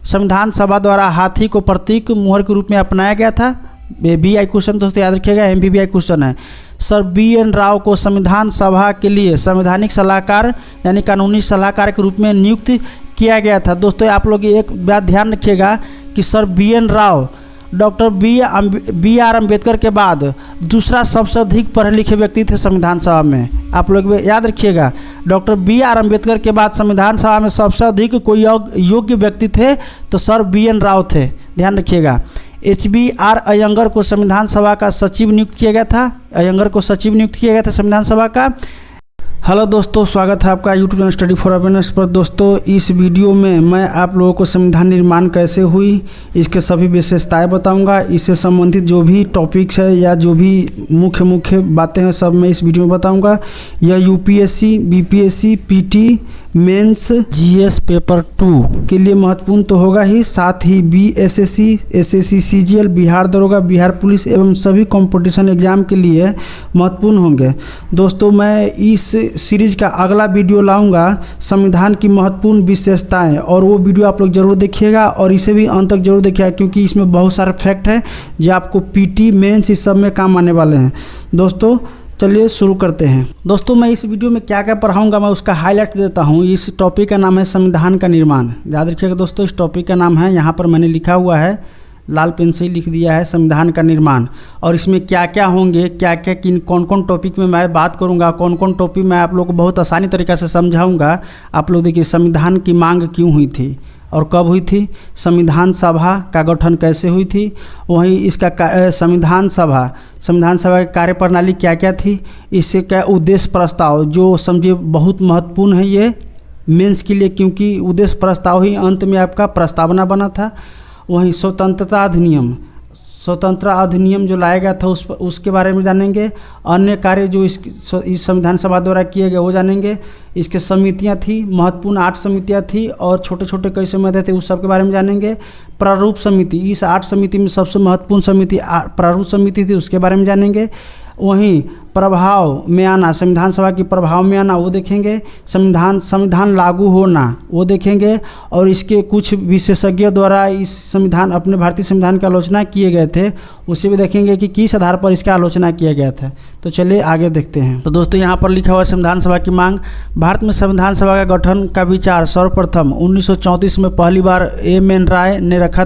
संविधान सभा द्वारा हाथी को प्रतीक मुहर के रूप में अपनाया गया था। BI क्वेश्चन दोस्तों याद रखिएगा, MBBI क्वेश्चन है। सर BN राव को संविधान सभा के लिए संवैधानिक सलाहकार यानी कानूनी सलाहकार के रूप में नियुक्त किया गया था। दोस्तों आप लोग एक बात ध्यान रखिएगा कि sir BN Rao doctor BR Ambedkar के बाद दूसरा सबसे अधिक पढ़े लिखे व्यक्ति थे संविधान सभा में। आप लोग याद रखिएगा, डॉक्टर BR अम्बेडकर के बाद संविधान सभा में सबसे अधिक कोई योग्य व्यक्ति थे तो सर BN राव थे, ध्यान रखिएगा। HBR अयंगर को संविधान सभा का सचिव नियुक्त किया गया था। अयंगर को सचिव नियुक्त किया गया था संविधान सभा का। हेलो दोस्तों, स्वागत है आपका YouTube channel study for awareness पर। दोस्तों इस वीडियो में मैं आप लोगों को संविधान निर्माण कैसे हुई इसके सभी विशेषताएं बताऊंगा। इससे संबंधित जो भी टॉपिक्स है या जो भी मुख्य बातें हैं सब मैं इस वीडियो में बताऊंगा। यह UPSC, BPSC, PT, mains, GS paper 2 के लिए महत्वपूर्ण तो होगा ही, साथ ही BSSC, SSC, CGL, बिहार दरोगा, बिहार पुलिस एवं सभी कंपटीशन एग्जाम के लिए महत्वपूर्ण होंगे। दोस्तों मैं इस सीरीज का अगला वीडियो लाऊंगा संविधान की महत्वपूर्ण विशेषताएं, और वो वीडियो आप लोग जरूर देखिएगा और इसे भी अंत तक जरूर देखिएगा क्योंकि इसमें बहुत सारे फैक्ट है जो आपको PT, मेंस इस सब में काम आने वाले हैं। दोस्तों चलिए शुरू करते हैं। दोस्तों मैं इस वीडियो में क्या क्या पढ़ाऊंगा मैं उसका हाईलाइट देता हूं। इस टॉपिक का नाम है संविधान का निर्माण। याद रखिएगा दोस्तों, इस टॉपिक का नाम है, यहाँ पर मैंने लिखा हुआ है, लाल पेन से ही लिख दिया है, संविधान का निर्माण। और इसमें क्या क्या होंगे, क्या क्या कौन कौन टॉपिक में मैं बात करूंगा, कौन कौन टॉपिक मैं आप लोग को बहुत आसानी तरीक़ा से समझाऊंगा। आप लोग देखिए, संविधान की मांग क्यों हुई थी और कब हुई थी, संविधान सभा का गठन कैसे हुई थी, वहीं इसका संविधान सभा की कार्यप्रणाली क्या क्या थी, इससे क्या उद्देश्य प्रस्ताव जो समझिए बहुत महत्वपूर्ण है ये मेंस के लिए, क्योंकि उद्देश्य प्रस्ताव ही अंत में आपका प्रस्तावना बना था। वहीं स्वतंत्रता अधिनियम जो लाया गया था उसके बारे में जानेंगे। अन्य कार्य जो इस संविधान सभा द्वारा किए गए वो जानेंगे। इसके समितियां थी, महत्वपूर्ण 8 समितियां थी और छोटे छोटे कई समितियां थे, उस सब के बारे में जानेंगे। प्रारूप समिति, इस 8 समिति में सबसे महत्वपूर्ण समिति प्रारूप समिति थी, उसके बारे में जानेंगे। वहीं प्रभाव में आना, संविधान सभा की प्रभाव में आना वो देखेंगे। संविधान लागू होना वो देखेंगे। और इसके कुछ विशेषज्ञों द्वारा इस संविधान अपने भारतीय संविधान की आलोचना किए गए थे, उसे भी देखेंगे कि किस आधार पर इसका आलोचना किया गया था। तो चलिए आगे देखते हैं। तो दोस्तों यहाँ पर लिखा हुआ है संविधान सभा की मांग। भारत में संविधान सभा का गठन का विचार सर्वप्रथम 1934 में पहली बार M.N. राय ने रखा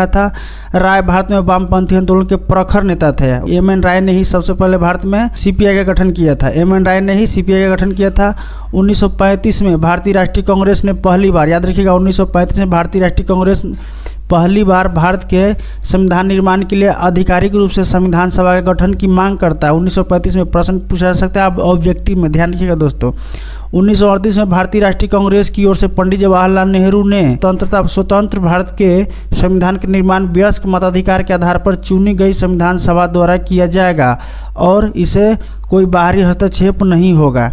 था। राय भारत में वामपंथी आंदोलन के प्रखर नेता थे। M.N. राय ने ही सबसे पहले भारत में CPI का गठन किया था। M.N. राय ने ही CPI का गठन किया था। 1935 में भारतीय राष्ट्रीय कांग्रेस ने पहली बार, याद रखिएगा, 1935 में भारतीय राष्ट्रीय कांग्रेस पहली बार भारत के संविधान निर्माण के लिए आधिकारिक रूप से संविधान सभा के गठन की मांग करता है। 1935 में प्रश्न पूछा जा सकता है, आप ऑब्जेक्टिव में ध्यान रखिएगा दोस्तों। 1938 में भारतीय राष्ट्रीय कांग्रेस की ओर से पंडित जवाहरलाल नेहरू ने स्वतंत्र भारत के संविधान के निर्माण वयस्क मताधिकार के आधार पर चुनी गई संविधान सभा द्वारा किया जाएगा और इसे कोई बाहरी हस्तक्षेप नहीं होगा।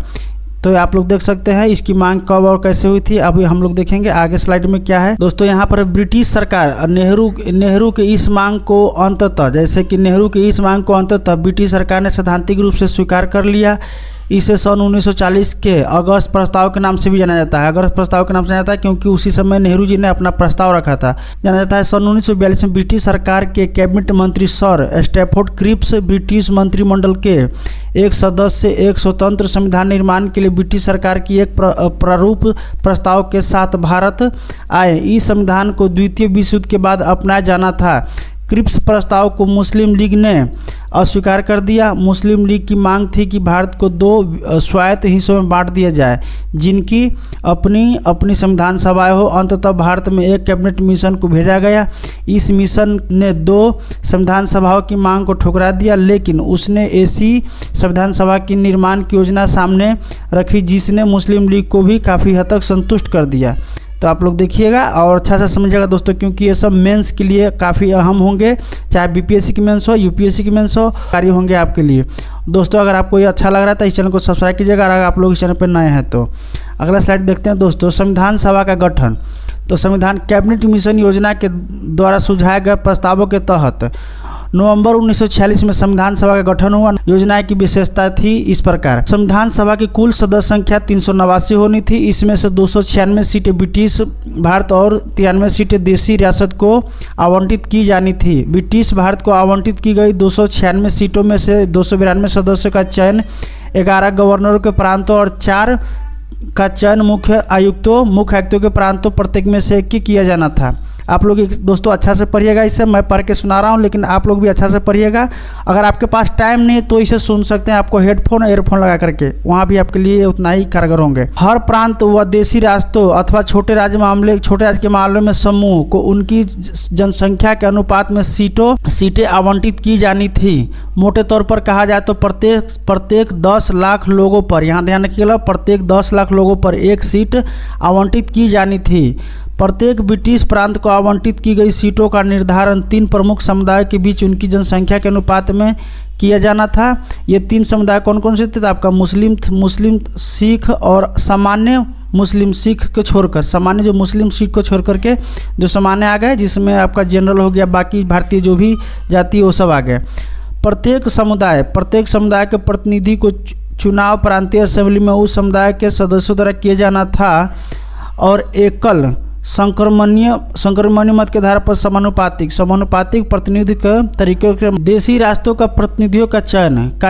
तो आप लोग देख सकते हैं इसकी मांग कब और कैसे हुई थी, अभी हम लोग देखेंगे आगे स्लाइड में क्या है। दोस्तों यहाँ पर ब्रिटिश सरकार नेहरू के इस मांग को अंततः, जैसे कि नेहरू के इस मांग को अंततः ब्रिटिश सरकार ने सैद्धांतिक रूप से स्वीकार कर लिया। इसे सन 1940 के अगस्त प्रस्ताव के नाम से भी जाना जाता है। अगस्त प्रस्ताव के नाम से जाना जाता है क्योंकि उसी समय नेहरू जी ने अपना प्रस्ताव रखा था। जाना जाता है सन 1942 में ब्रिटिश सरकार के कैबिनेट मंत्री सर स्टैफोर्ड क्रिप्स ब्रिटिश मंत्रिमंडल के एक सदस्य एक स्वतंत्र संविधान निर्माण के लिए ब्रिटिश सरकार की एक प्रारूप प्रस्ताव के साथ भारत आए। इस संविधान को द्वितीय विश्व युद्ध के बाद अपनाया जाना था। क्रिप्स प्रस्ताव को मुस्लिम लीग ने अस्वीकार कर दिया। मुस्लिम लीग की मांग थी कि भारत को 2 स्वायत्त हिस्सों में बांट दिया जाए जिनकी अपनी संविधान सभाएं हो। अंततः भारत में एक कैबिनेट मिशन को भेजा गया। इस मिशन ने 2 संविधान सभाओं की मांग को ठुकरा दिया, लेकिन उसने ऐसी संविधान सभा की निर्माण की योजना सामने रखी जिसने मुस्लिम लीग को भी काफ़ी हद तक संतुष्ट कर दिया। तो आप लोग देखिएगा और अच्छा से समझिएगा दोस्तों, क्योंकि ये सब मेंस के लिए काफ़ी अहम होंगे, चाहे BPSC की मेंस हो, UPSC की मेंस हो, कार्य होंगे आपके लिए। दोस्तों अगर आपको ये अच्छा लग रहा है तो इस चैनल को सब्सक्राइब कीजिएगा, अगर आप लोग इस चैनल पर नए हैं तो। अगला स्लाइड देखते हैं दोस्तों, संविधान सभा का गठन। तो संविधान कैबिनेट मिशन योजना के द्वारा सुझाए गए प्रस्तावों के तहत नवंबर 1946 में संविधान सभा का गठन हुआ। योजनाएं की विशेषता थी इस प्रकार। संविधान सभा की कुल सदस्य संख्या 389 होनी थी। इसमें से 296 सीटें ब्रिटिश भारत और 93 सीटें देशी रियासत को आवंटित की जानी थी। ब्रिटिश भारत को आवंटित की गई 296 सीटों में से 292 सदस्यों का चयन 11 गवर्नरों के प्रांतों और 4 का चयन मुख्य आयुक्तों के प्रांतों प्रत्येक में से एक की किया जाना था। आप लोग दोस्तों अच्छा से पढ़िएगा। इसे मैं पढ़ के सुना रहा हूँ, लेकिन आप लोग भी अच्छा से पढ़िएगा। अगर आपके पास टाइम नहीं है तो इसे सुन सकते हैं, आपको हेडफोन ईयरफोन लगा करके, वहाँ भी आपके लिए उतना ही कारगर होंगे। हर प्रांत व देशी रियासतों अथवा छोटे राज्य के मामले में समूह को उनकी जनसंख्या के अनुपात में सीटें आवंटित की जानी थी। मोटे तौर पर कहा जाए तो प्रत्येक 10 लाख लोगों पर, यहाँ ध्यान रखिएगा, प्रत्येक 10 लाख लोगों पर एक सीट आवंटित की जानी थी। प्रत्येक ब्रिटिश प्रांत को आवंटित की गई सीटों का निर्धारण 3 प्रमुख समुदायों के बीच उनकी जनसंख्या के अनुपात में किया जाना था। ये 3 समुदाय कौन कौन से थे? तो आपका मुस्लिम सिख और सामान्य मुस्लिम सिख को छोड़कर, सामान्य जो मुस्लिम सिख को छोड़ करके जो सामान्य आ गए, जिसमें आपका जनरल हो गया, बाकी भारतीय जो भी जाति वो सब आ गए। प्रत्येक समुदाय के प्रतिनिधि को चुनाव प्रांतीय असेंबली में उस समुदाय के सदस्यों द्वारा किया जाना था और एकल संक्रमणीय मत के आधार पर समानुपातिक प्रतिनिधि के तरीकों के देशी रियासतों का प्रतिनिधियों का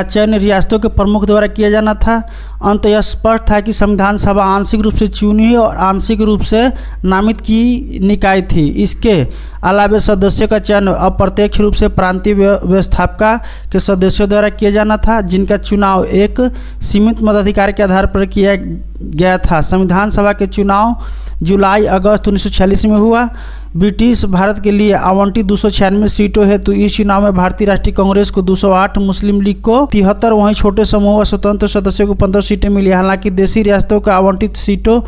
चयन रियासतों के प्रमुख द्वारा किया जाना था। अंत यह स्पष्ट था कि संविधान सभा आंशिक रूप से चुनी हुई और आंशिक रूप से नामित की निकाय थी। इसके अलावा सदस्यों का चयन अप्रत्यक्ष रूप से प्रांतीय व्यवस्थापिका के सदस्यों द्वारा किया जाना था, जिनका चुनाव एक सीमित मताधिकार के आधार पर किया गया था। संविधान सभा के चुनाव जुलाई अगस्त 1946 में हुआ। ब्रिटिश भारत के लिए आवंटित 296 सीटों हेतु इस चुनाव में भारतीय राष्ट्रीय कांग्रेस को 208, मुस्लिम लीग को 73, वहीं छोटे समूह व स्वतंत्र सदस्यों को 15 सीटें मिली। हालांकि देशी रियासतों को आवंटित सीटों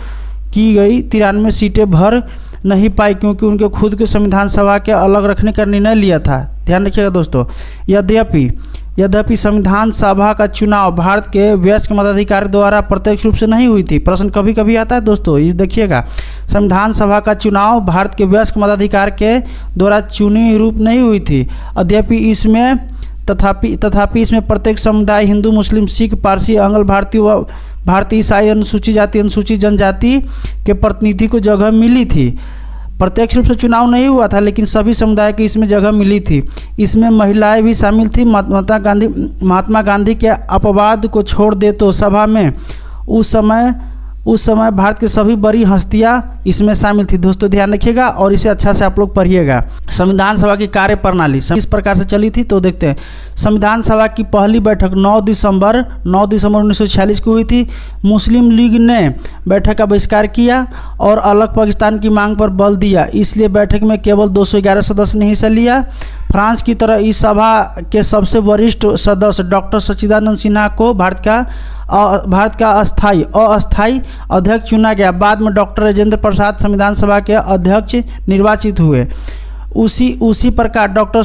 की गई 93 सीटें भर नहीं पाई, क्योंकि उनके खुद के संविधान सभा के अलग रखने का निर्णय लिया था। ध्यान रखिएगा दोस्तों। यद्यपि संविधान सभा का चुनाव भारत के वयस्क मताधिकारी द्वारा प्रत्यक्ष रूप से नहीं हुई थी। प्रश्न कभी कभी आता है दोस्तों, ये देखिएगा, संविधान सभा का चुनाव भारत के वयस्क मताधिकार के द्वारा चुनी रूप नहीं हुई थी। तथापि इसमें प्रत्येक समुदाय, हिंदू, मुस्लिम, सिख, पारसी, आंग्ल भारतीय व भारतीय ईसाई, अनुसूचित जाति, अनुसूचित जनजाति के प्रतिनिधि को जगह मिली थी। प्रत्यक्ष रूप से चुनाव नहीं हुआ था, लेकिन सभी समुदाय की इसमें जगह मिली थी। इसमें महिलाएं भी शामिल थी। महात्मा गांधी के अपवाद को छोड़ दे तो सभा में उस समय भारत की सभी बड़ी हस्तियां इसमें शामिल थी। दोस्तों ध्यान रखिएगा और इसे अच्छा से आप लोग पढ़िएगा। संविधान सभा की कार्यप्रणाली इस प्रकार से चली थी, तो देखते हैं। संविधान सभा की पहली बैठक 9 दिसंबर 1946 को हुई थी। मुस्लिम लीग ने बैठक का बहिष्कार किया और अलग पाकिस्तान की मांग पर बल दिया, इसलिए बैठक में केवल 211 सदस्य ने हिस्सा लिया। फ्रांस की तरह इस सभा के सबसे वरिष्ठ सदस्य डॉक्टर सच्चिदानंद सिन्हा को भारत का अस्थायी अध्यक्ष चुना गया। बाद में डॉक्टर राजेंद्र प्रसाद संविधान सभा के अध्यक्ष निर्वाचित हुए। उसी प्रकार डॉक्टर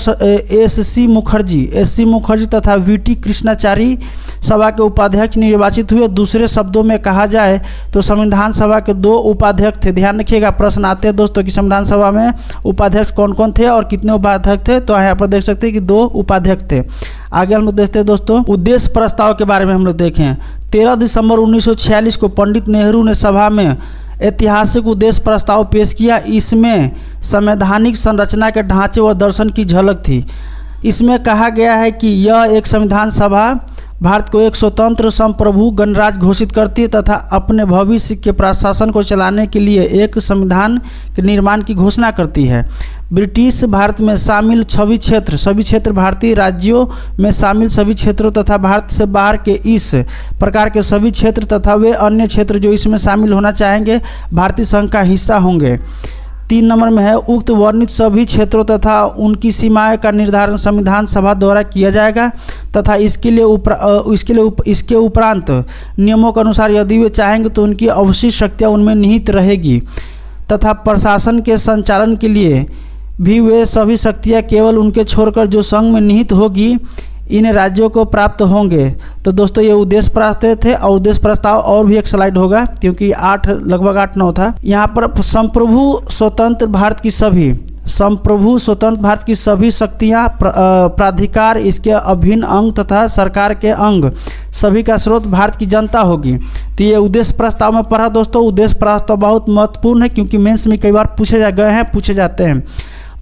एस.सी. मुखर्जी तथा वी.टी. कृष्णाचारी सभा के उपाध्यक्ष निर्वाचित हुए। दूसरे शब्दों में कहा जाए तो संविधान सभा के 2 उपाध्यक्ष थे। ध्यान रखिएगा, प्रश्न आते हैं दोस्तों कि संविधान सभा में उपाध्यक्ष कौन कौन थे और कितने उपाध्यक्ष थे, तो यहाँ पर देख सकते हैं कि 2 उपाध्यक्ष थे। आगे हम लोग देखते हैं दोस्तों, उद्देश्य प्रस्ताव के बारे में हम लोग देखें। 13 दिसंबर 1946 को पंडित नेहरू ने सभा में ऐतिहासिक उद्देश्य प्रस्ताव पेश किया। इसमें संवैधानिक संरचना के ढांचे व दर्शन की झलक थी। इसमें कहा गया है कि यह एक संविधान सभा भारत को एक स्वतंत्र संप्रभु गणराज्य घोषित करती है तथा अपने भविष्य के प्रशासन को चलाने के लिए एक संविधान के निर्माण की घोषणा करती है। ब्रिटिश भारत में शामिल सभी क्षेत्र भारतीय राज्यों में शामिल सभी क्षेत्रों तथा भारत से बाहर के इस प्रकार के सभी क्षेत्र तथा वे अन्य क्षेत्र जो इसमें शामिल होना चाहेंगे भारतीय संघ का हिस्सा होंगे। 3 नंबर में है, उक्त वर्णित सभी क्षेत्रों तथा उनकी सीमाएं का निर्धारण संविधान सभा द्वारा किया जाएगा तथा इसके उपरांत नियमों के अनुसार यदि वे चाहेंगे तो उनकी अवशिष्ट शक्तियाँ उनमें निहित रहेगी तथा प्रशासन के संचालन के लिए भी वे सभी शक्तियाँ केवल उनके छोड़कर जो संघ में निहित होगी इन राज्यों को प्राप्त होंगे। तो दोस्तों ये उद्देश्य प्रस्ताव थे और उद्देश्य प्रस्ताव और भी एक स्लाइड होगा क्योंकि लगभग 8-9 था। यहाँ पर संप्रभु स्वतंत्र भारत की संप्रभु स्वतंत्र भारत की सभी शक्तियाँ, प्राधिकार, इसके अभिन्न अंग तथा सरकार के अंग, सभी का स्रोत भारत की जनता होगी। तो ये उद्देश्य प्रस्ताव में पढ़ा दोस्तों। उद्देश्य प्रस्ताव बहुत महत्वपूर्ण है क्योंकि मेंस में कई बार पूछे जाते हैं।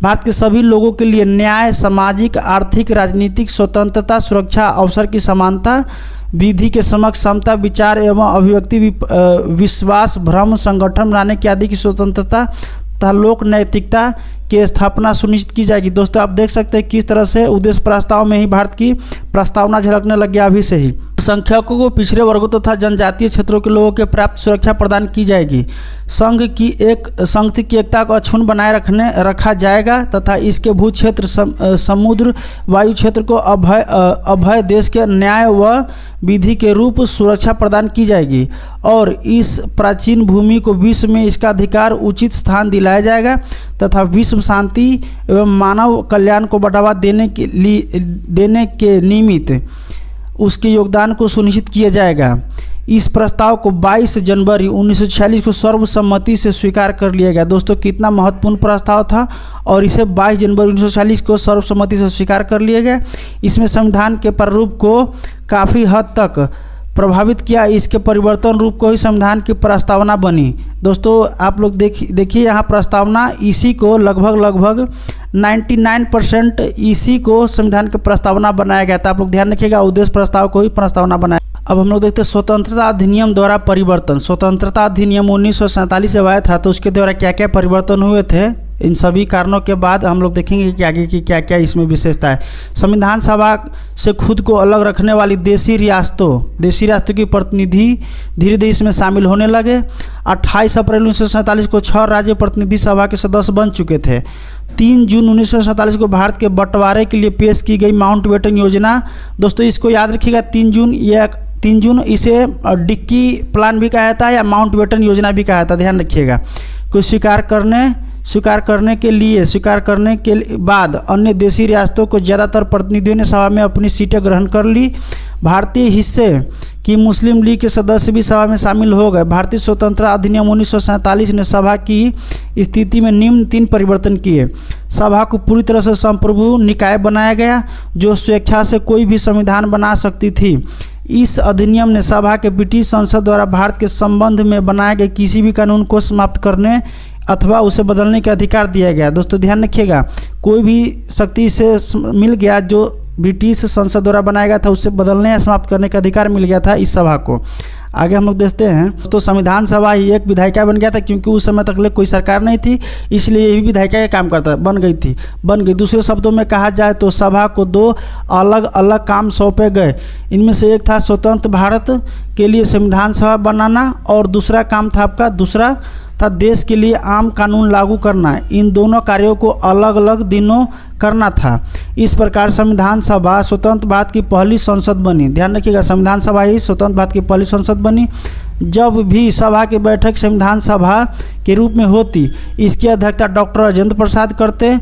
भारत के सभी लोगों के लिए न्याय, सामाजिक, आर्थिक, राजनीतिक स्वतंत्रता, सुरक्षा, अवसर की समानता, विधि के समक्ष समता, विचार एवं अभिव्यक्ति, विश्वास, भ्रम, संगठन बनाने की आदि की स्वतंत्रता तथा लोक नैतिकता की स्थापना सुनिश्चित की जाएगी। दोस्तों आप देख सकते हैं किस तरह से उद्देश्य प्रस्ताव में ही भारत की प्रस्तावना झलकने लग गया अभी से ही। संख्यकों को, पिछड़े वर्गों तथा जनजातीय क्षेत्रों के लोगों के पर्याप्त सुरक्षा प्रदान की जाएगी। संघ की एकता को अक्षुण्ण बनाए रखा जाएगा तथा इसके भू क्षेत्र, समुद्र, वायु क्षेत्र को अभय देश के न्याय व विधि के रूप सुरक्षा प्रदान की जाएगी और इस प्राचीन भूमि को विश्व में इसका अधिकार उचित स्थान दिलाया जाएगा तथा विश्व शांति एवं मानव कल्याण को बढ़ावा देने के निमित्त उसके योगदान को सुनिश्चित किया जाएगा। इस प्रस्ताव को 22 जनवरी 1946 को सर्वसम्मति से स्वीकार कर लिया गया। दोस्तों कितना महत्वपूर्ण प्रस्ताव था और इसे 22 जनवरी 1946 को सर्वसम्मति से स्वीकार कर लिया गया। इसमें संविधान के प्रारूप को काफ़ी हद तक प्रभावित किया। इसके परिवर्तन रूप को ही संविधान की प्रस्तावना बनी। दोस्तों आप लोग देखिए यहाँ प्रस्तावना इसी को लगभग 99% इसी को संविधान की प्रस्तावना बनाया गया था। आप लोग ध्यान रखिएगा, उद्देश्य प्रस्ताव को ही प्रस्तावना बनाया। अब हम लोग देखते हैं स्वतंत्रता अधिनियम द्वारा परिवर्तन। स्वतंत्रता अधिनियम 1947 जब आया था तो उसके द्वारा क्या क्या परिवर्तन हुए थे, इन सभी कारणों के बाद हम लोग देखेंगे कि आगे की क्या क्या इसमें विशेषता है। संविधान सभा से खुद को अलग रखने वाली देशी रियासतों की प्रतिनिधि धीरे धीरे इसमें शामिल होने लगे। 28 अप्रैल 1947 को 6 राज्य प्रतिनिधि सभा के सदस्य बन चुके थे। 3 जून 1947 को भारत के बंटवारे के लिए पेश की गई माउंटबेटन योजना। दोस्तों इसको याद रखिएगा, 3 जून इसे डिक्की प्लान भी कहा जाता है या माउंटबेटन योजना भी कहा जाता है, ध्यान रखिएगा। को स्वीकार करने के बाद अन्य देशी रियासतों को ज़्यादातर प्रतिनिधियों ने सभा में अपनी सीटें ग्रहण कर ली। भारतीय हिस्से की मुस्लिम लीग के सदस्य भी सभा में शामिल हो गए। भारतीय स्वतंत्रता अधिनियम 1947 ने सभा की स्थिति में निम्न 3 परिवर्तन किए। सभा को पूरी तरह से संप्रभु निकाय बनाया गया जो स्वेच्छा से कोई भी संविधान बना सकती थी। इस अधिनियम ने सभा के ब्रिटिश संसद द्वारा भारत के संबंध में बनाए गए किसी भी कानून को समाप्त करने अथवा उसे बदलने का अधिकार दिया गया। दोस्तों ध्यान रखिएगा, कोई भी शक्ति से मिल गया जो ब्रिटिश संसद द्वारा बनाया गया था उसे बदलने या समाप्त करने का अधिकार मिल गया था इस सभा को। आगे हम लोग देखते हैं। तो संविधान सभा ही एक विधायिका बन गया था क्योंकि उस समय तक कोई सरकार नहीं थी, इसलिए यही विधायिका का काम करता बन गई। दूसरे शब्दों में कहा जाए तो सभा को 2 अलग अलग काम सौंपे गए। इनमें से एक था स्वतंत्र भारत के लिए संविधान सभा बनाना और दूसरा काम था देश के लिए आम कानून लागू करना। इन दोनों कार्यों को अलग अलग दिनों करना था। इस प्रकार संविधान सभा स्वतंत्र भारत की पहली संसद बनी। ध्यान रखिएगा, संविधान सभा ही स्वतंत्र भारत की पहली संसद बनी। जब भी सभा की बैठक संविधान सभा के रूप में होती, इसकी अध्यक्षता डॉक्टर राजेंद्र प्रसाद करते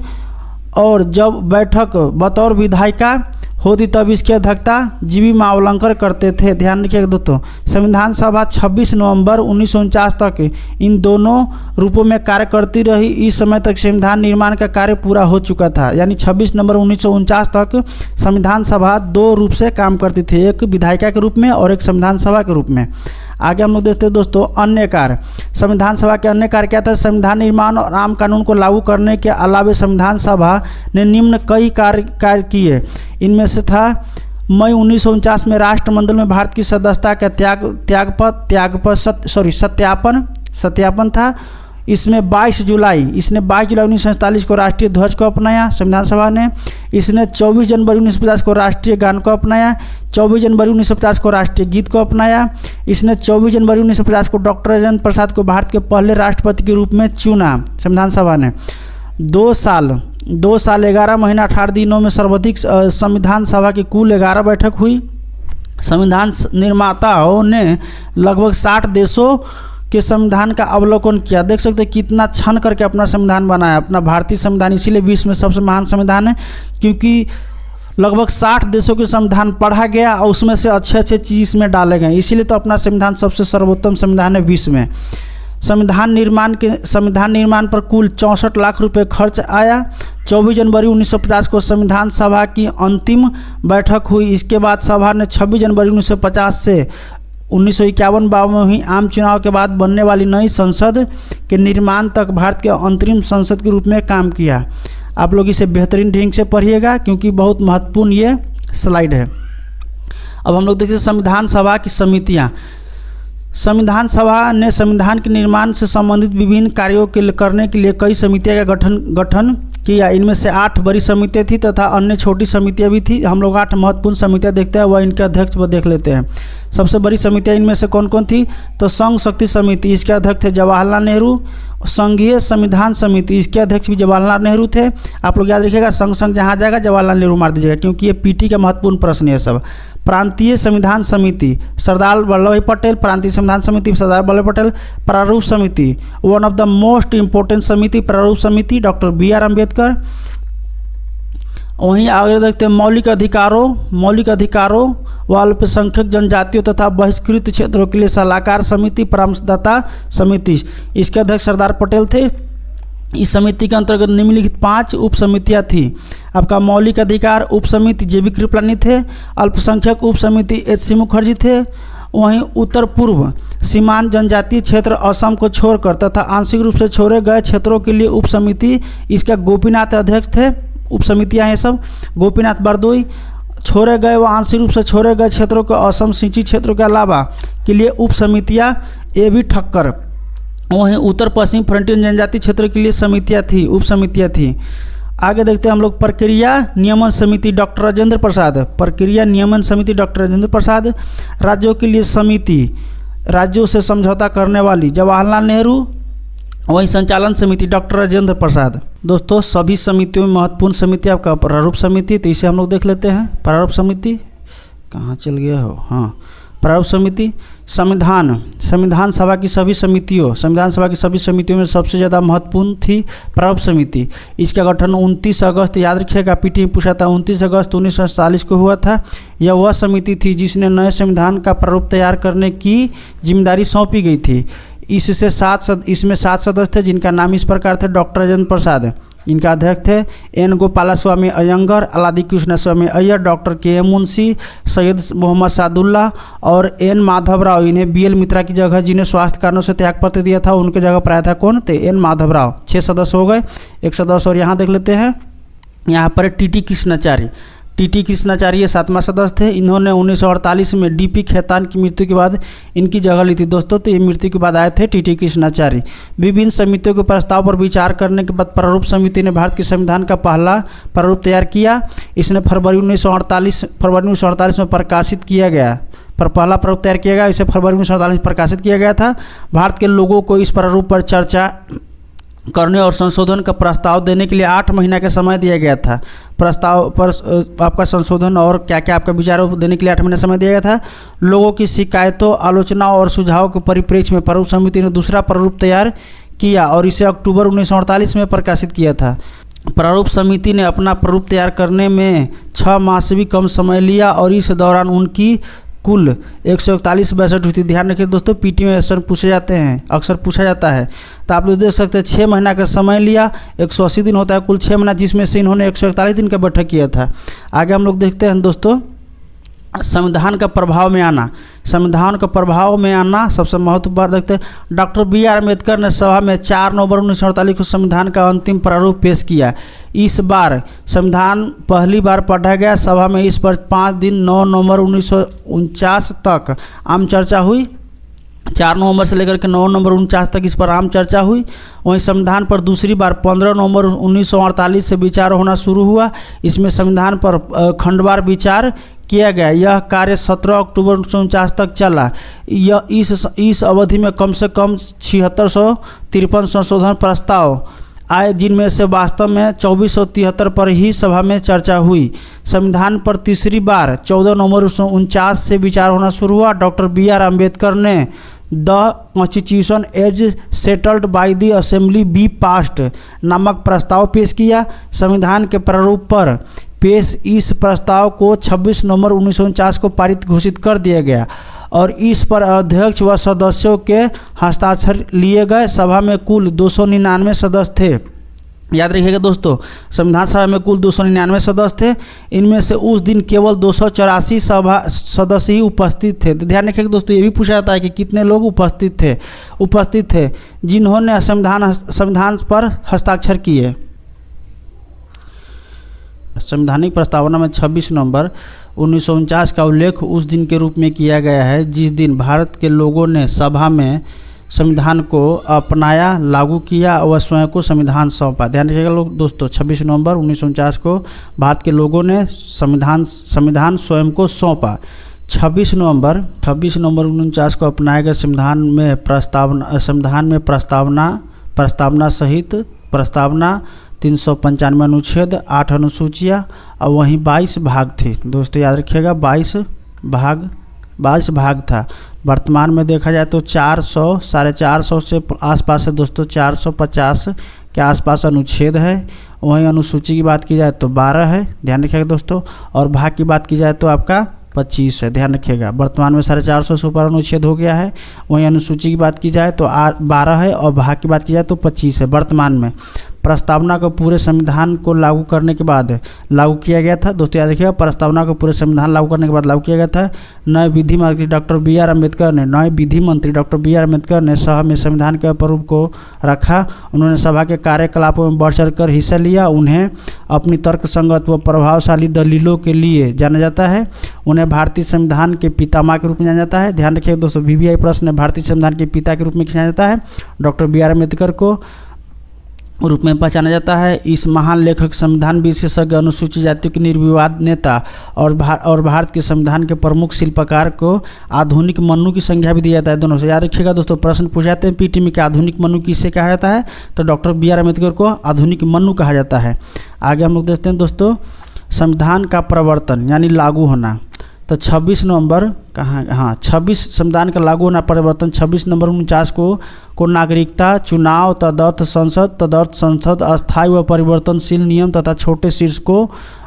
और जब बैठक बतौर विधायिका होती तब इसकी अध्यक्षता जीवी मावलंकर करते थे। ध्यान रखिएगा दोस्तों, संविधान सभा 26 नवंबर 1949 तक इन दोनों रूपों में कार्य करती रही। इस समय तक संविधान निर्माण का कार्य पूरा हो चुका था, यानी 26 नवंबर 1949 तक संविधान सभा 2 रूप से काम करती थी, एक विधायिका के रूप में और एक संविधान सभा के रूप में। आगे हम लोग देखते हैं दोस्तों अन्य कार्य। संविधान सभा के अन्य कार्य क्या था? संविधान निर्माण और आम कानून को लागू करने के अलावा संविधान सभा ने निम्न कई कार्य किए। इनमें से था मई 1949 में राष्ट्रमंडल में भारत की सदस्यता का सत्यापन था। इसने 22 जुलाई 1947 को राष्ट्रीय ध्वज को अपनाया संविधान सभा ने। इसने 24 जनवरी 1950 को राष्ट्रीय गान को अपनाया, 24 जनवरी 1950 को राष्ट्रीय गीत को अपनाया। इसने 24 जनवरी 1950 को डॉक्टर राजेंद्र प्रसाद को भारत के पहले राष्ट्रपति के रूप में चुना संविधान सभा ने। 2 साल 11 महीना 18 दिनों में सर्वाधिक संविधान सभा की कुल 11 बैठक हुई। संविधान निर्माताओं ने लगभग 60 देशों के संविधान का अवलोकन किया। देख सकते हैं कितना छन करके अपना संविधान बनाया, अपना भारतीय संविधान। इसीलिए विश्व में सबसे महान संविधान है, क्योंकि लगभग 60 देशों के संविधान पढ़ा गया और उसमें से अच्छे चीज़ इसमें डाले गए। इसीलिए तो अपना संविधान सबसे सर्वोत्तम संविधान है विश्व में। संविधान निर्माण पर कुल 64 लाख रुपए खर्च आया। 24 जनवरी 1950 को संविधान सभा की अंतिम बैठक हुई। इसके बाद सभा ने 26 जनवरी 1950 से 1951-52 में हुई आम चुनाव के बाद बनने वाली नई संसद के निर्माण तक भारत के अंतरिम संसद के रूप में काम किया। आप लोग इसे बेहतरीन ढंग से पढ़िएगा क्योंकि बहुत महत्वपूर्ण ये स्लाइड है। अब हम लोग देखते हैं संविधान सभा की समितियाँ। संविधान सभा ने संविधान के निर्माण से संबंधित विभिन्न कार्यों के करने के लिए कई समितियों का गठन किया। इनमें से 8 बड़ी समितियाँ थी तथा अन्य छोटी समितियाँ भी थी। हम लोग 8 महत्वपूर्ण समितियाँ देखते हैं, वह इनके अध्यक्ष वो देख लेते हैं। सबसे बड़ी समितियाँ इनमें से कौन कौन थी? तो संघ शक्ति समिति, इसके अध्यक्ष थे जवाहरलाल नेहरू। संघीय संविधान समिति, इसके अध्यक्ष भी जवाहरलाल नेहरू थे। आप लोग याद रखिएगा, संघ जहाँ जाएगा जवाहरलाल नेहरू मार दीजिएगा क्योंकि ये पीटी का महत्वपूर्ण प्रश्न है सब। प्रांतीय संविधान समिति सरदार वल्लभ भाई पटेल, प्रांतीय संविधान समिति सरदार वल्लभ भाई पटेल। प्रारूप समिति, one of the most important समिति प्रारूप समिति, डॉक्टर BR अम्बेडकर। वहीं आगे देखते हैं मौलिक अधिकारों व अल्पसंख्यक जनजातियों तथा बहिष्कृत क्षेत्रों के लिए सलाहकार समिति, परामर्शदाता समिति, इसके अध्यक्ष सरदार पटेल थे। इस समिति के अंतर्गत निम्नलिखित 5 उप समितियाँ थी। आपका मौलिक अधिकार उप समिति JB कृपलानी थे। अल्पसंख्यक उप समिति HC मुखर्जी थे। वहीं उत्तर पूर्व सीमांत जनजातीय क्षेत्र असम को छोड़कर तथा आंशिक रूप से छोड़े गए क्षेत्रों के लिए उप समिति, इसका गोपीनाथ अध्यक्ष थे। उप समितियाँ हैं सब, गोपीनाथ बरदोई। छोड़े गए व आंशिक रूप से छोड़े गए क्षेत्रों को असम सिंचित क्षेत्रों के अलावा के लिए उप समितियाँ AB ठक्कर। वहीं उत्तर पश्चिम फ्रंटियर जनजातीय क्षेत्र के लिए समितियाँ थी, उप समितियाँ थी। आगे देखते हैं हम लोग प्रक्रिया नियमन समिति डॉक्टर राजेंद्र प्रसाद, प्रक्रिया नियमन समिति डॉक्टर राजेंद्र प्रसाद। राज्यों के लिए समिति, राज्यों से समझौता करने वाली जवाहरलाल नेहरू। वहीं संचालन समिति डॉक्टर राजेंद्र प्रसाद। दोस्तों सभी समितियों में महत्वपूर्ण समिति आपका प्रारूप समिति, तो इसे हम लोग देख लेते हैं। प्रारूप समिति कहाँ चल गया हो? हाँ, प्रारूप समिति। संविधान सभा की सभी समितियों में सबसे ज़्यादा महत्वपूर्ण थी प्रारूप समिति। इसका गठन 29 अगस्त, याद रखिएगा पीटी में पूछा था, 29 अगस्त 1947 को हुआ था। यह वह समिति थी जिसने नए संविधान का प्रारूप तैयार करने की जिम्मेदारी सौंपी गई थी। इसमें 7 सदस्य थे जिनका नाम इस प्रकार थे। डॉक्टर राजेंद्र प्रसाद, इनका अध्यक्ष थे N गोपालास्वामी अयंगर, अलादी कृष्ण स्वामी अय्यर, डॉक्टर KM मुंशी, सैयद मोहम्मद सादुल्ला और N माधवराव। इन्हें BL मित्रा की जगह, जिन्हें स्वास्थ्य कारणों से त्यागपत्र दिया था, उनके जगह पर आया था कौन? तो N माधवराव। 6 सदस्य हो गए। एक सदस्य और यहाँ देख लेते हैं, यहाँ पर TT कृष्णाचार्य। TT कृष्णाचार्य ये 7वां सदस्य थे। इन्होंने 1948 में DP खेतान की मृत्यु के बाद इनकी जगह ली थी दोस्तों, तो ये मृत्यु के बाद आए थे TT कृष्णाचार्य। विभिन्न समितियों के प्रस्ताव पर विचार करने के बाद प्रारूप समिति ने भारत के संविधान का पहला प्रारूप तैयार किया। इसने फरवरी 1948 में प्रकाशित किया गया, पर पहला प्रारूप तैयार किया गया। इसे फरवरी 1948 में प्रकाशित किया गया था। भारत के लोगों को इस प्रारूप पर चर्चा करने और संशोधन का प्रस्ताव देने के लिए 8 महीना का समय दिया गया था। प्रस्ताव पर आपका संशोधन और क्या क्या आपका विचारों देने के लिए 8 महीना समय दिया गया था। लोगों की शिकायतों, आलोचनाओं और सुझावों के परिप्रेक्ष्य में प्रारूप समिति ने दूसरा प्रारूप तैयार किया और इसे अक्टूबर 1948 में प्रकाशित किया था। प्रारूप समिति ने अपना प्रारूप तैयार करने में 6 माह से भी कम समय लिया और इस दौरान उनकी कुल 141 62 हुई थी। ध्यान रखिए दोस्तों, पीटी में अक्सर पूछा जाता है, तो आप लोग देख सकते हैं 6 महीना का समय लिया। 180 दिन होता है कुल 6 महीना, जिसमें से इन्होंने 141 दिन का बैठक किया था। आगे हम लोग देखते हैं दोस्तों, संविधान का प्रभाव में आना सबसे महत्वपूर्ण बात देखते हैं। डॉक्टर BR अम्बेडकर ने सभा में 4 नवंबर 1948 को संविधान का अंतिम प्रारूप पेश किया। इस बार संविधान पहली बार पढ़ा गया। सभा में इस पर 5 दिन 9 नवंबर 1949 तक आम चर्चा हुई। 4 नवंबर से लेकर के 9 नवंबर 1949 तक इस पर आम चर्चा हुई। वहीं संविधान पर दूसरी बार 15 नवंबर 1948 से विचार होना शुरू हुआ। इसमें संविधान पर खंडवार विचार किया गया। यह कार्य 17 अक्टूबर 1949 तक चला। इस अवधि में कम से कम 7653 संशोधन प्रस्ताव आए, जिनमें से वास्तव में 2473 पर ही सभा में चर्चा हुई। संविधान पर तीसरी बार 14 नवंबर 1949 से विचार होना शुरू हुआ। डॉक्टर BR अम्बेडकर ने the constitution as settled by the assembly be passed नामक प्रस्ताव पेश किया। संविधान के प्रारूप पर पेश इस प्रस्ताव को 26 नवंबर 1949 को पारित घोषित कर दिया गया और इस पर अध्यक्ष व सदस्यों के हस्ताक्षर लिए गए। सभा में कुल 299 सदस्य थे। याद रखिएगा दोस्तों, संविधान सभा में कुल 299 सदस्य थे। इनमें से उस दिन केवल 284 सभा सदस्य ही उपस्थित थे। तो ध्यान रखिएगा दोस्तों, ये भी पूछा जाता है कि कितने लोग उपस्थित थे जिन्होंने संविधान पर हस्ताक्षर किए। संवैधानिक प्रस्तावना में 26 नवंबर 1949 का उल्लेख उस दिन के रूप में किया गया है जिस दिन भारत के लोगों ने सभा में संविधान को अपनाया, लागू किया और स्वयं को संविधान सौंपा। ध्यान रखिएगा लोग दोस्तों, 26 नवंबर 1949 को भारत के लोगों ने संविधान स्वयं को सौंपा। 26 नवंबर 1949 को अपनाए गए संविधान में प्रस्तावना सहित प्रस्तावना 395 अनुच्छेद, 8 अनुसूचियाँ और वहीं 22 भाग थे। दोस्तों याद रखिएगा, 22 भाग था। वर्तमान में देखा जाए तो 400-450 से आसपास है दोस्तों, 450 के आसपास अनुच्छेद है। वहीं अनुसूची की बात की जाए तो 12 है, ध्यान रखिएगा दोस्तों। और भाग की बात की जाए तो आपका 25 है, ध्यान रखिएगा। वर्तमान में 450 से ऊपर अनुच्छेद हो गया है। वहीं अनुसूची की बात की जाए तो 12 है और भाग की बात की जाए तो 25 है। वर्तमान में प्रस्तावना को पूरे संविधान को लागू करने के बाद लागू किया गया था। दोस्तों याद रखिएगा, प्रस्तावना को पूरे संविधान लागू करने के बाद लागू किया गया था। नए विधि मंत्री डॉक्टर बी आर अम्बेडकर ने सभा में संविधान के स्वरूप को रखा। उन्होंने सभा के कार्यकलापों में बढ़ चढ़कर हिस्सा लिया। उन्हें अपनी तर्कसंगत व प्रभावशाली दलीलों के लिए जाना जाता है। उन्हें भारतीय संविधान के पितामह के रूप में जाना जाता है। ध्यान रखिएगा दोस्तों, VVI प्रश्न भारतीय संविधान के पिता के रूप में जाना जाता है। डॉक्टर बी आर अम्बेडकर को रूप में पहचाना जाता है। इस महान लेखक, संविधान विशेषज्ञ, अनुसूचित जातियों के निर्विवाद नेता और भारत के संविधान के प्रमुख शिल्पकार को आधुनिक मनु की संज्ञा भी दी जाता है। दोनों से याद रखिएगा दोस्तों, प्रश्न पूछ जाते हैं पीटी में कि आधुनिक मनु किसे कहा जाता है, तो डॉक्टर बी आर अम्बेडकर को आधुनिक मनु कहा जाता है। आगे हम लोग देखते हैं दोस्तों, संविधान का प्रवर्तन यानी लागू होना। तो 26 नवंबर संविधान का लागू होना, परिवर्तन 26 नवंबर 1949 को नागरिकता, चुनाव, तदर्थ संसद, अस्थायी व परिवर्तनशील नियम तथा छोटे शीर्षकों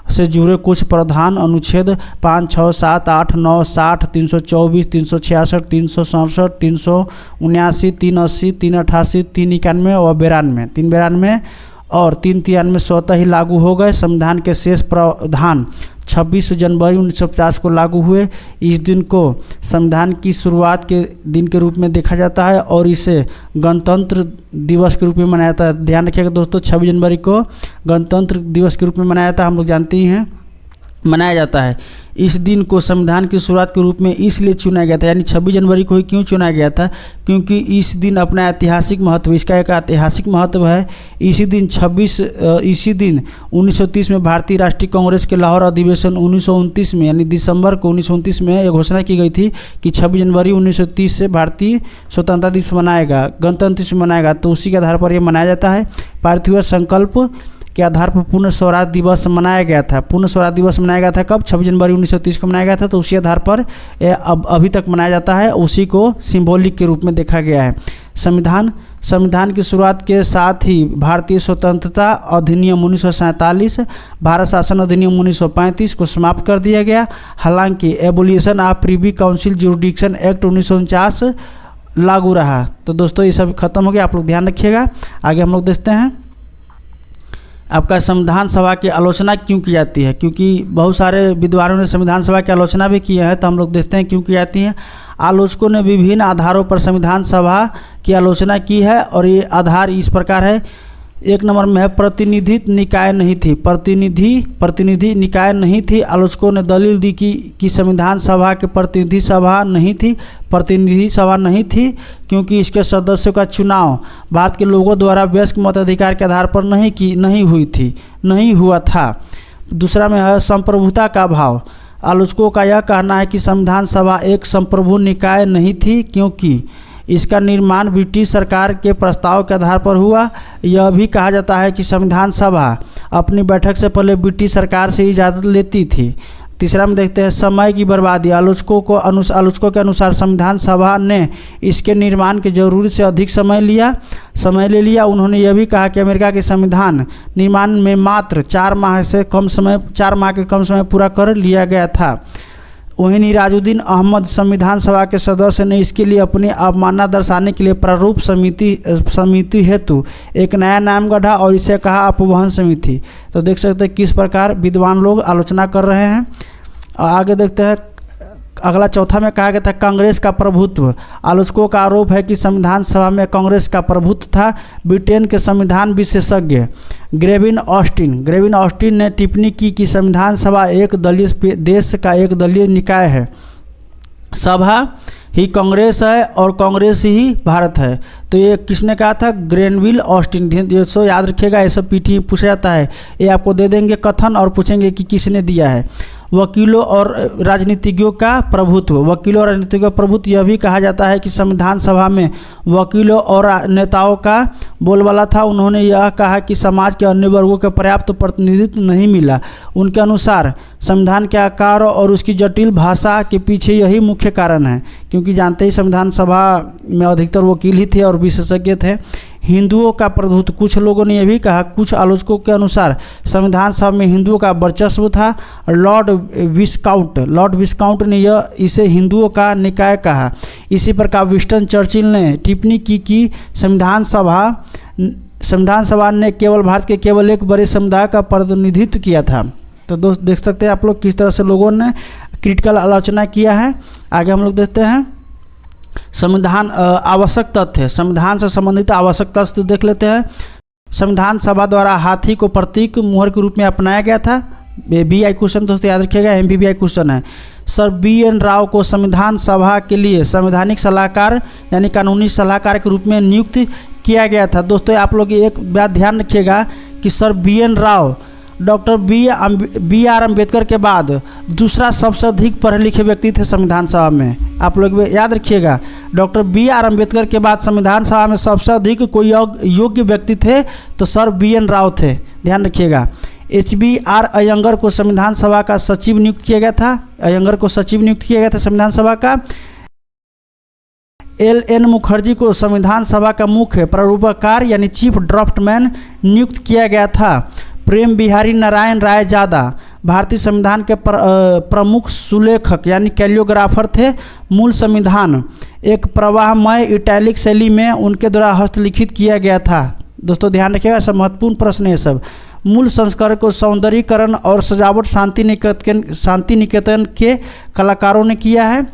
से जुड़े कुछ प्रधान अनुच्छेद 5, 6, 7, 8, 9, 60, 324, 366, 367, 379, 380, 388, 391 और 392 और 393 स्वतः ही लागू हो गए। संविधान के शेष प्रावधान 26 जनवरी 1950 को लागू हुए। इस दिन को संविधान की शुरुआत के दिन के रूप में देखा जाता है और इसे गणतंत्र दिवस के रूप में मनाया जाता है। ध्यान रखिएगा दोस्तों, 26 जनवरी को गणतंत्र दिवस के रूप में मनाया जाता है, हम लोग जानते ही हैं, मनाया जाता है। इस दिन को संविधान की शुरुआत के रूप में इसलिए चुना गया था, यानी 26 जनवरी को ही क्यों चुना गया था, क्योंकि इस दिन अपना ऐतिहासिक महत्व, इसका एक ऐतिहासिक महत्व है। इसी दिन 1930 में भारतीय राष्ट्रीय कांग्रेस के लाहौर अधिवेशन 1929 में, यानी दिसंबर को 1929 में यह घोषणा की गई थी कि 26 जनवरी 1930 से भारतीय स्वतंत्रता दिवस मनाएगा, गणतंत्र दिवस मनाएगा। तो उसी के आधार पर यह मनाया जाता है। पारित हुए संकल्प के आधार पर पूर्ण स्वराज दिवस मनाया गया था। पूर्ण स्वराज दिवस मनाया गया था कब? 26 जनवरी 1930 को मनाया गया था। तो उसी आधार पर अब अभी तक मनाया जाता है, उसी को सिंबॉलिक के रूप में देखा गया है। संविधान की शुरुआत के साथ ही भारतीय स्वतंत्रता अधिनियम 1947, भारत शासन अधिनियम 1935 को समाप्त कर दिया गया। हालांकि abolition of privy council jurisdiction act 1949 लागू रहा। तो दोस्तों ये सब खत्म हो गया, आप लोग ध्यान रखिएगा। आगे हम लोग देखते हैं आपका संविधान सभा की आलोचना क्यों की जाती है, क्योंकि बहुत सारे विद्वानों ने संविधान सभा की आलोचना भी की है। तो हम लोग देखते हैं क्यों की जाती है। आलोचकों ने विभिन्न आधारों पर संविधान सभा की आलोचना की है और ये आधार इस प्रकार है। एक नंबर में है प्रतिनिधि निकाय नहीं थी। प्रतिनिधि निकाय नहीं थी। आलोचकों ने दलील दी कि संविधान सभा के प्रतिनिधि सभा नहीं थी क्योंकि इसके सदस्यों का चुनाव भारत के लोगों द्वारा वयस्क मताधिकार के आधार पर नहीं हुआ था। दूसरा में है संप्रभुता का अभाव। आलोचकों का यह कहना है कि संविधान सभा एक संप्रभु निकाय नहीं थी क्योंकि इसका निर्माण ब्रिटिश सरकार के प्रस्ताव के आधार पर हुआ। यह भी कहा जाता है कि संविधान सभा अपनी बैठक से पहले ब्रिटिश सरकार से इजाज़त लेती थी। तीसरा में देखते हैं समय की बर्बादी। आलोचकों के अनुसार संविधान सभा ने इसके निर्माण के जरूरी से अधिक समय ले लिया। उन्होंने यह भी कहा कि अमेरिका के संविधान निर्माण में मात्र 4 माह के कम समय पूरा कर लिया गया था। वहीं निराजुद्दीन अहमद संविधान सभा के सदस्य ने इसके लिए अपनी अवमानना दर्शाने के लिए प्रारूप समिति हेतु एक नया नाम गढ़ा और इसे कहा अपवहन समिति। तो देख सकते हैं किस प्रकार विद्वान लोग आलोचना कर रहे हैं। आगे देखते हैं, अगला चौथा में कहा गया था कांग्रेस का प्रभुत्व। आलोचकों का आरोप है कि संविधान सभा में कांग्रेस का प्रभुत्व था। ब्रिटेन के संविधान विशेषज्ञ ग्रेविन ऑस्टिन ने टिप्पणी की कि संविधान सभा एक दलीय देश का एक दलीय निकाय है। सभा ही कांग्रेस है और कांग्रेस ही भारत है। तो ये किसने कहा था? Grevin Austin. दोस्तों याद रखिएगा, ये सब पीटी पूछा जाता है, ये आपको दे देंगे कथन और पूछेंगे कि किसने दिया है। वकीलों और राजनीतिज्ञों का प्रभुत्व। वकीलों और राजनीतिज्ञों का प्रभुत्व यह भी कहा जाता है कि संविधान सभा में वकीलों और नेताओं का बोलबाला था। उन्होंने यह कहा कि समाज के अन्य वर्गों के पर्याप्त प्रतिनिधित्व नहीं मिला। उनके अनुसार संविधान के आकार और उसकी जटिल भाषा के पीछे यही मुख्य कारण है, क्योंकि जानते ही संविधान सभा में अधिकतर वकील ही थे और विशेषज्ञ थे। हिंदुओं का प्रभुत्व। कुछ लोगों ने यह भी कहा, कुछ आलोचकों के अनुसार संविधान सभा में हिंदुओं का वर्चस्व था। लॉर्ड विस्काउंट ने इसे हिंदुओं का निकाय कहा। इसी प्रकार विंस्टन चर्चिल ने टिप्पणी की कि संविधान सभा ने केवल भारत के केवल एक बड़े समुदाय का प्रतिनिधित्व किया था। तो दोस्त देख सकते हैं आप लोग किस तरह से लोगों ने क्रिटिकल आलोचना किया है। आगे हम लोग देखते हैं संविधान आवश्यक तथ्य। संविधान से संबंधित आवश्यक तथ्य देख लेते हैं। संविधान सभा द्वारा हाथी को प्रतीक मुहर के रूप में अपनाया गया था। BI क्वेश्चन दोस्तों याद रखिएगा, MBBI क्वेश्चन है। सर BN राव को संविधान सभा के लिए संवैधानिक सलाहकार यानी कानूनी सलाहकार के रूप में नियुक्त किया गया था। दोस्तों आप लोग एक बात ध्यान रखिएगा कि sir BN Rao doctor BR Ambedkar के बाद दूसरा सबसे अधिक पढ़े लिखे व्यक्ति थे संविधान सभा में। आप लोग याद रखिएगा, डॉक्टर BR अम्बेडकर के बाद संविधान सभा में सबसे अधिक कोई योग्य व्यक्ति थे तो सर BN राव थे, ध्यान रखिएगा। HBR अयंगर को संविधान सभा का सचिव नियुक्त किया गया था। संविधान सभा का। LN मुखर्जी को संविधान सभा का मुख्य प्रारूपकार यानी चीफ ड्राफ्टमैन नियुक्त किया गया था। प्रेम बिहारी नारायण राय ज़्यादा भारतीय संविधान के प्रमुख सुलेखक यानी कैलियोग्राफर थे। मूल संविधान एक प्रवाहमय इटैलिक शैली में उनके द्वारा हस्तलिखित किया गया था। दोस्तों ध्यान रखिएगा, सब महत्वपूर्ण प्रश्न है सब। मूल संस्करण को सौंदर्यीकरण और सजावट शांति निकेतन के कलाकारों ने किया है,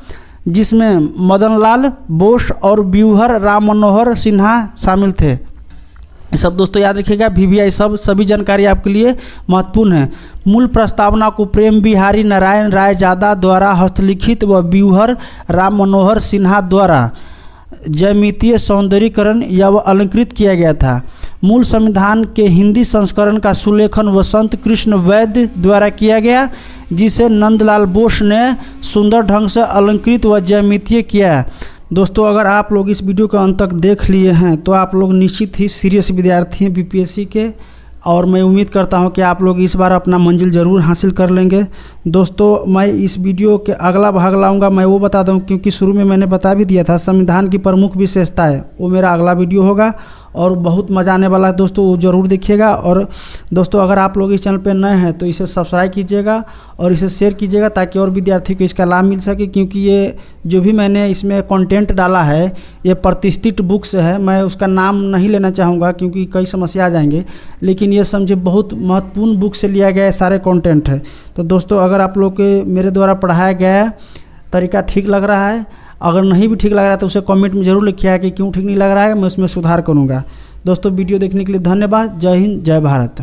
जिसमें मदनलाल बोस और व्यूहर राम मनोहर सिन्हा शामिल थे। सब दोस्तों याद रखिएगा, VBI सभी जानकारी आपके लिए महत्वपूर्ण है। मूल प्रस्तावना को प्रेम बिहारी नारायण राय ज़्यादा द्वारा हस्तलिखित व व्यूहर राम मनोहर सिन्हा द्वारा ज्यामितीय सौंदर्यीकरण या अलंकृत किया गया था। मूल संविधान के हिंदी संस्करण का सुलेखन वसंत कृष्ण वैद्य द्वारा किया गया, जिसे नंदलाल बोस ने सुंदर ढंग से अलंकृत व ज्यामितीय किया। दोस्तों अगर आप लोग इस वीडियो को अंत तक देख लिए हैं तो आप लोग निश्चित ही सीरियस विद्यार्थी हैं BPSC के, और मैं उम्मीद करता हूं कि आप लोग इस बार अपना मंजिल ज़रूर हासिल कर लेंगे। दोस्तों मैं इस वीडियो के अगला भाग लाऊंगा, मैं वो बता दूं क्योंकि शुरू में मैंने बता भी दिया था संविधान की प्रमुख विशेषताएं, वो मेरा अगला वीडियो होगा और बहुत मज़ा आने वाला है दोस्तों, वो ज़रूर देखिएगा। और दोस्तों अगर आप लोग इस चैनल पर नए हैं तो इसे सब्सक्राइब कीजिएगा और इसे शेयर कीजिएगा ताकि और विद्यार्थी को इसका लाभ मिल सके, क्योंकि ये जो भी मैंने इसमें कंटेंट डाला है ये प्रतिष्ठित बुक से है। मैं उसका नाम नहीं लेना चाहूँगा क्योंकि कई समस्या आ जाएंगे, लेकिन ये समझे बहुत महत्वपूर्ण बुक से लिया गया है, सारे कंटेंट है। तो दोस्तों अगर आप लोग के मेरे द्वारा पढ़ाया गया तरीका ठीक लग रहा है, अगर नहीं भी ठीक लग रहा है तो उसे कमेंट में ज़रूर लिखिए कि क्यों ठीक नहीं लग रहा है, मैं उसमें सुधार करूँगा। दोस्तों वीडियो देखने के लिए धन्यवाद। जय हिंद, जय भारत।